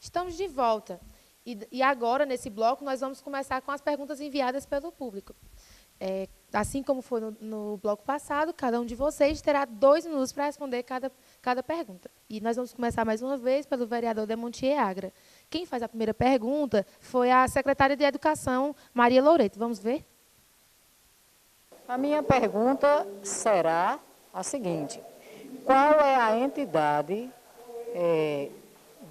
Estamos de volta. E agora, nesse bloco, nós vamos começar com as perguntas enviadas pelo público. Assim como foi no bloco passado, cada um de vocês terá 2 minutos para responder cada pergunta. E nós vamos começar mais uma vez pelo vereador Demontier Agra. Quem faz a primeira pergunta foi a secretária de Educação, Maria Loureto. Vamos ver? A minha pergunta será a seguinte: qual é a entidade,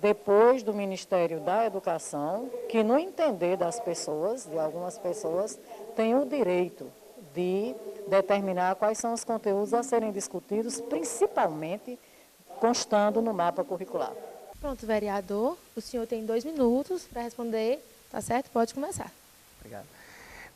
depois do Ministério da Educação, que, no entender das pessoas, de algumas pessoas, tem o direito de determinar quais são os conteúdos a serem discutidos, principalmente constando no mapa curricular? Pronto, vereador, o senhor tem 2 minutos para responder, tá certo? Pode começar. Obrigado.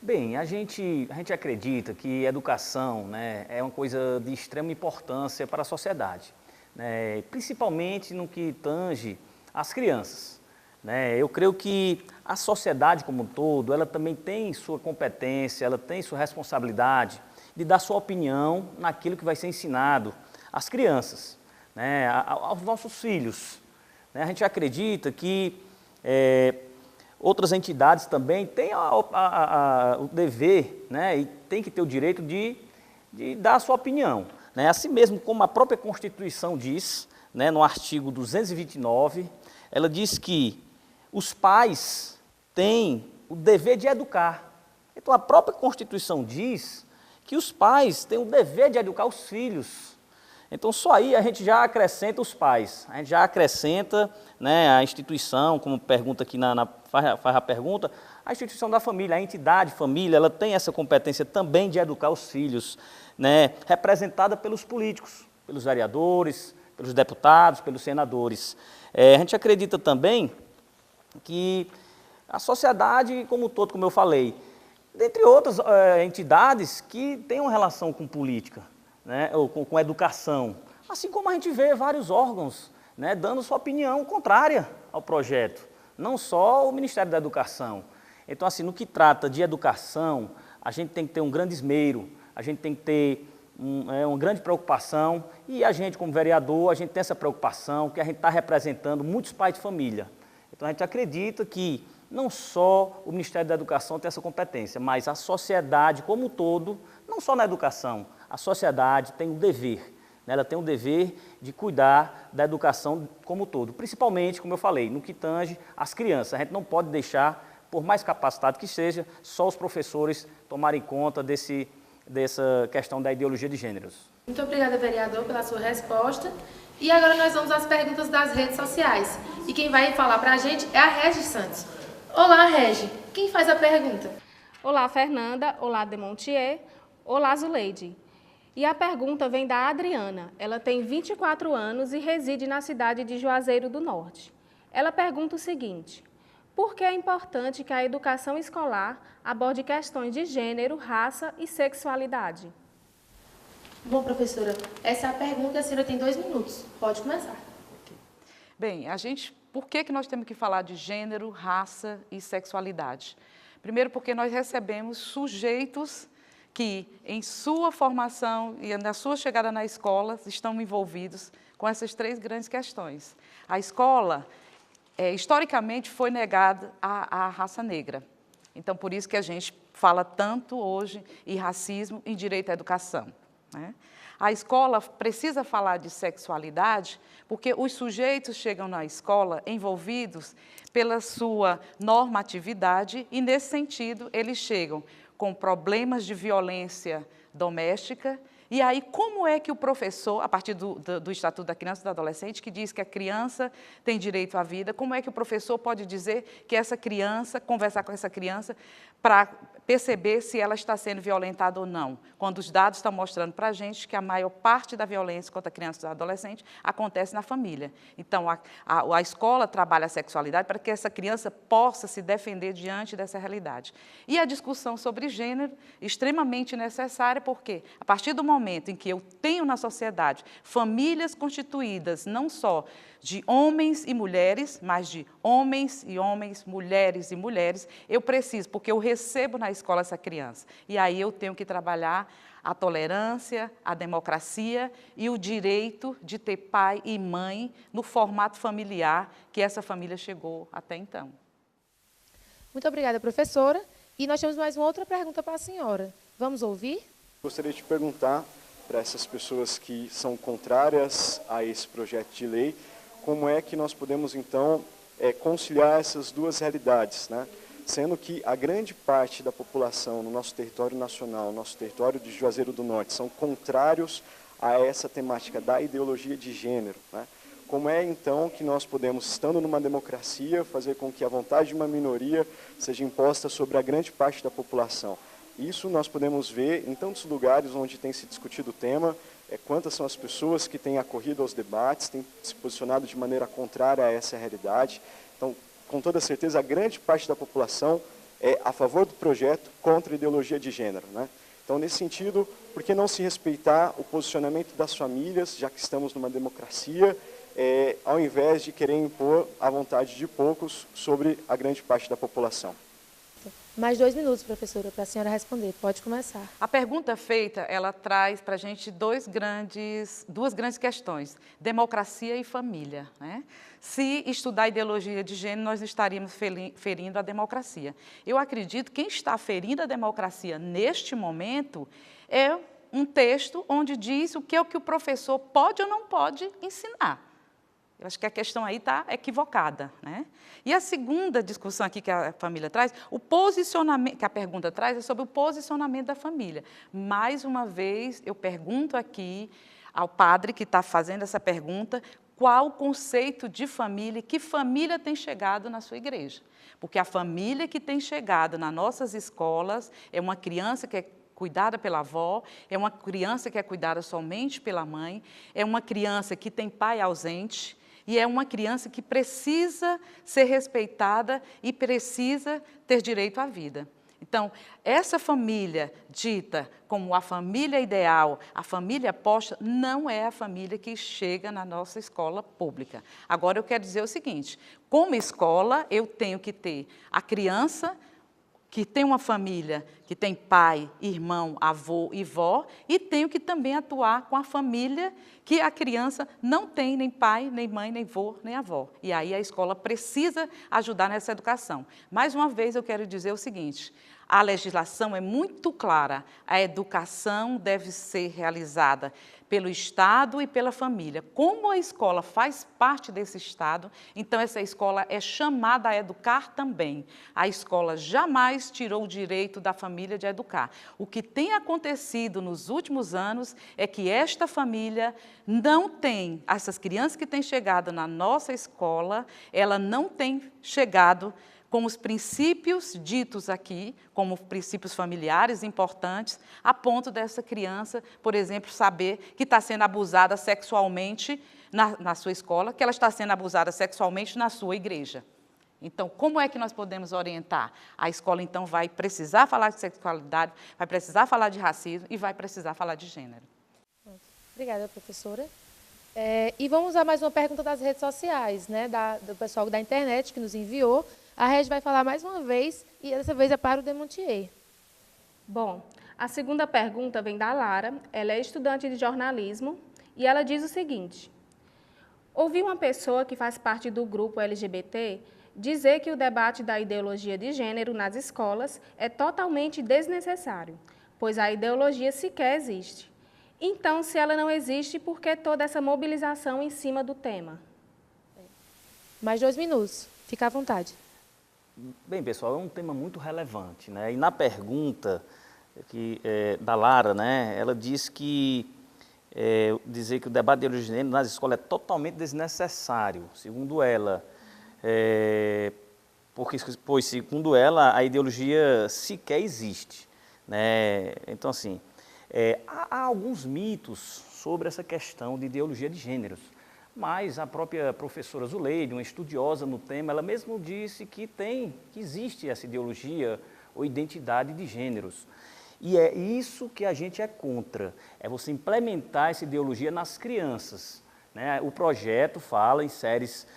Bem, a gente acredita que educação, né, é uma coisa de extrema importância para a sociedade, né, principalmente no que tange às crianças, né. Eu creio que a sociedade como um todo, ela também tem sua competência, ela tem sua responsabilidade de dar sua opinião naquilo que vai ser ensinado às crianças, né, aos nossos filhos. A gente acredita que outras entidades também têm o dever, né, e tem que ter o direito de dar a sua opinião, né, assim mesmo como a própria Constituição diz, né, no artigo 229, ela diz que os pais têm o dever de educar. Então a própria Constituição diz que os pais têm o dever de educar os filhos. Então, só aí a gente já acrescenta os pais, a gente já acrescenta, né, a instituição, como pergunta aqui, faz a pergunta, a instituição da família, a entidade família, ela tem essa competência também de educar os filhos, né, representada pelos políticos, pelos vereadores, pelos deputados, pelos senadores. A gente acredita também que a sociedade como um todo, como eu falei, dentre outras entidades que têm uma relação com política, né, ou com educação, assim como a gente vê vários órgãos, né, dando sua opinião contrária ao projeto, não só o Ministério da Educação. Então, assim, no que trata de educação, a gente tem que ter um grande esmero, a gente tem que ter uma grande preocupação, e a gente, como vereador, a gente tem essa preocupação, que a gente está representando muitos pais de família. Então, a gente acredita que não só o Ministério da Educação tem essa competência, mas a sociedade como um todo, não só na educação, a sociedade tem o dever, né? Ela tem o dever de cuidar da educação como um todo, principalmente, como eu falei, no que tange às crianças. A gente não pode deixar, por mais capacitado que seja, só os professores tomarem conta dessa questão da ideologia de gêneros. Muito obrigada, vereador, pela sua resposta. E agora nós vamos às perguntas das redes sociais. E quem vai falar para a gente é a Regi Santos. Olá, Regi. Quem faz a pergunta? Olá, Fernanda. Olá, Demontier. Olá, Zuleide. E a pergunta vem da Adriana. Ela tem 24 anos e reside na cidade de Juazeiro do Norte. Ela pergunta o seguinte: por que é importante que a educação escolar aborde questões de gênero, raça e sexualidade? Bom, professora, essa é a pergunta e a senhora tem 2 minutos. Pode começar. Bem, por que nós temos que falar de gênero, raça e sexualidade? Primeiro, porque nós recebemos sujeitos que, em sua formação e na sua chegada na escola, estão envolvidos com essas 3 grandes questões. A escola, historicamente, foi negada à raça negra. Então, por isso que a gente fala tanto hoje em racismo e direito à educação, né? A escola precisa falar de sexualidade porque os sujeitos chegam na escola envolvidos pela sua normatividade e, nesse sentido, eles chegam com problemas de violência doméstica. E aí, como é que o professor, a partir do Estatuto da Criança e do Adolescente, que diz que a criança tem direito à vida, como é que o professor pode dizer que essa criança, conversar com essa criança para perceber se ela está sendo violentada ou não, quando os dados estão mostrando para a gente que a maior parte da violência contra a criança e o adolescente acontece na família. Então, a escola trabalha a sexualidade para que essa criança possa se defender diante dessa realidade. E a discussão sobre gênero, extremamente necessária, porque a partir do momento em que eu tenho na sociedade famílias constituídas não só de homens e mulheres, mas de homens e homens, mulheres e mulheres, eu preciso, porque eu recebo na escola essa criança. E aí eu tenho que trabalhar a tolerância, a democracia e o direito de ter pai e mãe no formato familiar que essa família chegou até então. Muito obrigada, professora. E nós temos mais uma outra pergunta para a senhora. Vamos ouvir? Gostaria de perguntar para essas pessoas que são contrárias a esse projeto de lei, como é que nós podemos, então, conciliar essas duas realidades, né? Sendo que a grande parte da população no nosso território nacional, no nosso território de Juazeiro do Norte, são contrários a essa temática da ideologia de gênero, né? Como é, então, que nós podemos, estando numa democracia, fazer com que a vontade de uma minoria seja imposta sobre a grande parte da população? Isso nós podemos ver em tantos lugares onde tem se discutido o tema, quantas são as pessoas que têm acorrido aos debates, têm se posicionado de maneira contrária a essa realidade. Então, com toda certeza, a grande parte da população é a favor do projeto, contra a ideologia de gênero, né? Então, nesse sentido, por que não se respeitar o posicionamento das famílias, já que estamos numa democracia, ao invés de querer impor a vontade de poucos sobre a grande parte da população? Mais 2 minutos, professora, para a senhora responder. Pode começar. A pergunta feita, ela traz para a gente duas grandes questões, democracia e família, né? Se estudar ideologia de gênero, nós estaríamos ferindo a democracia. Eu acredito que quem está ferindo a democracia neste momento é um texto onde diz o que o professor pode ou não pode ensinar. Eu acho que a questão aí está equivocada, né? E a segunda discussão aqui que a família traz, o posicionamento, que a pergunta traz, é sobre o posicionamento da família. Mais uma vez, eu pergunto aqui ao padre que está fazendo essa pergunta, qual o conceito de família, que família tem chegado na sua igreja? Porque a família que tem chegado nas nossas escolas é uma criança que é cuidada pela avó, é uma criança que é cuidada somente pela mãe, é uma criança que tem pai ausente, e é uma criança que precisa ser respeitada e precisa ter direito à vida. Então, essa família dita como a família ideal, a família posta, não é a família que chega na nossa escola pública. Agora, eu quero dizer o seguinte, como escola, eu tenho que ter a criança que tem uma família que tem pai, irmão, avô e vó, e tenho que também atuar com a família que a criança não tem nem pai, nem mãe, nem vô, nem avó. E aí a escola precisa ajudar nessa educação. Mais uma vez eu quero dizer o seguinte, a legislação é muito clara, a educação deve ser realizada pelo Estado e pela família. Como a escola faz parte desse Estado, então essa escola é chamada a educar também. A escola jamais tirou o direito da família de educar. O que tem acontecido nos últimos anos é que esta família não tem, essas crianças que têm chegado na nossa escola, ela não tem chegado com os princípios ditos aqui, como princípios familiares importantes, a ponto dessa criança, por exemplo, saber que está sendo abusada sexualmente na sua escola, que ela está sendo abusada sexualmente na sua igreja. Então, como é que nós podemos orientar? A escola, então, vai precisar falar de sexualidade, vai precisar falar de racismo e vai precisar falar de gênero. Obrigada, professora. E vamos a mais uma pergunta das redes sociais, né, do pessoal da internet que nos enviou. A Regi vai falar mais uma vez, e dessa vez é para o Demontier. Bom, a segunda pergunta vem da Lara, ela é estudante de jornalismo, e ela diz o seguinte, ouvi uma pessoa que faz parte do grupo LGBT dizer que o debate da ideologia de gênero nas escolas é totalmente desnecessário, pois a ideologia sequer existe. Então, se ela não existe, por que toda essa mobilização em cima do tema? Mais 2 minutos, fica à vontade. Bem, pessoal, é um tema muito relevante, né? E na pergunta da Lara, né, ela diz que dizer que o debate de ideologia de gênero nas escolas é totalmente desnecessário, segundo ela, pois, segundo ela, a ideologia sequer existe, né? Então, assim, há alguns mitos sobre essa questão de ideologia de gêneros. Mas a própria professora Zuleide, uma estudiosa no tema, ela mesmo disse que existe essa ideologia ou identidade de gêneros. E é isso que a gente é contra, é você implementar essa ideologia nas crianças, né? O projeto fala em séries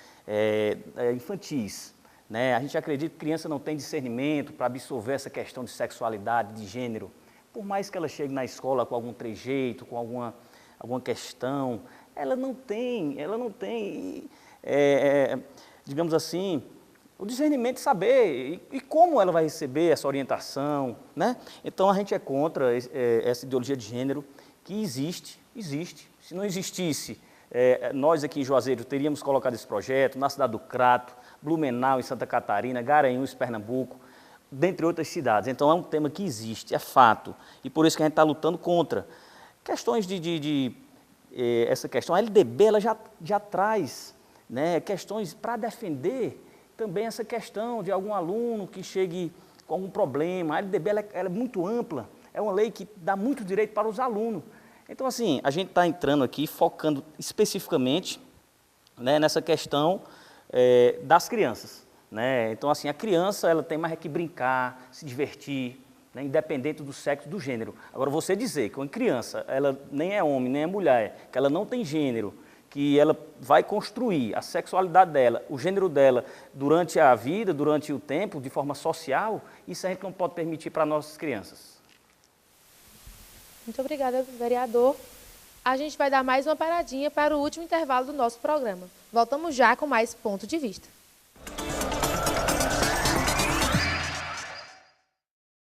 infantis, né? A gente acredita que criança não tem discernimento para absorver essa questão de sexualidade, de gênero. por mais que ela chegue na escola com algum trejeito, com alguma questão, ela não tem, digamos assim, o discernimento de saber e como ela vai receber essa orientação, né? Então, a gente é contra essa ideologia de gênero que existe. Se não existisse, nós aqui em Juazeiro teríamos colocado esse projeto, na cidade do Crato, Blumenau, em Santa Catarina, Garanhuns, Pernambuco, dentre outras cidades. Então, é um tema que existe, é fato, e por isso que a gente está lutando contra. Questões essa questão, a LDB ela já traz, né, questões para defender também essa questão de algum aluno que chegue com algum problema. A LDB ela é muito ampla, é uma lei que dá muito direito para os alunos. Então, assim, a gente está entrando aqui, focando especificamente, né, nessa questão das crianças, né? Então, assim, a criança ela tem mais que brincar, se divertir, né, independente do sexo, do gênero. Agora, você dizer que uma criança, ela nem é homem, nem é mulher, que ela não tem gênero, que ela vai construir a sexualidade dela, o gênero dela, durante a vida, durante o tempo, de forma social, isso a gente não pode permitir para nossas crianças. Muito obrigada, vereador. A gente vai dar mais uma paradinha para o último intervalo do nosso programa. Voltamos já com mais ponto de vista.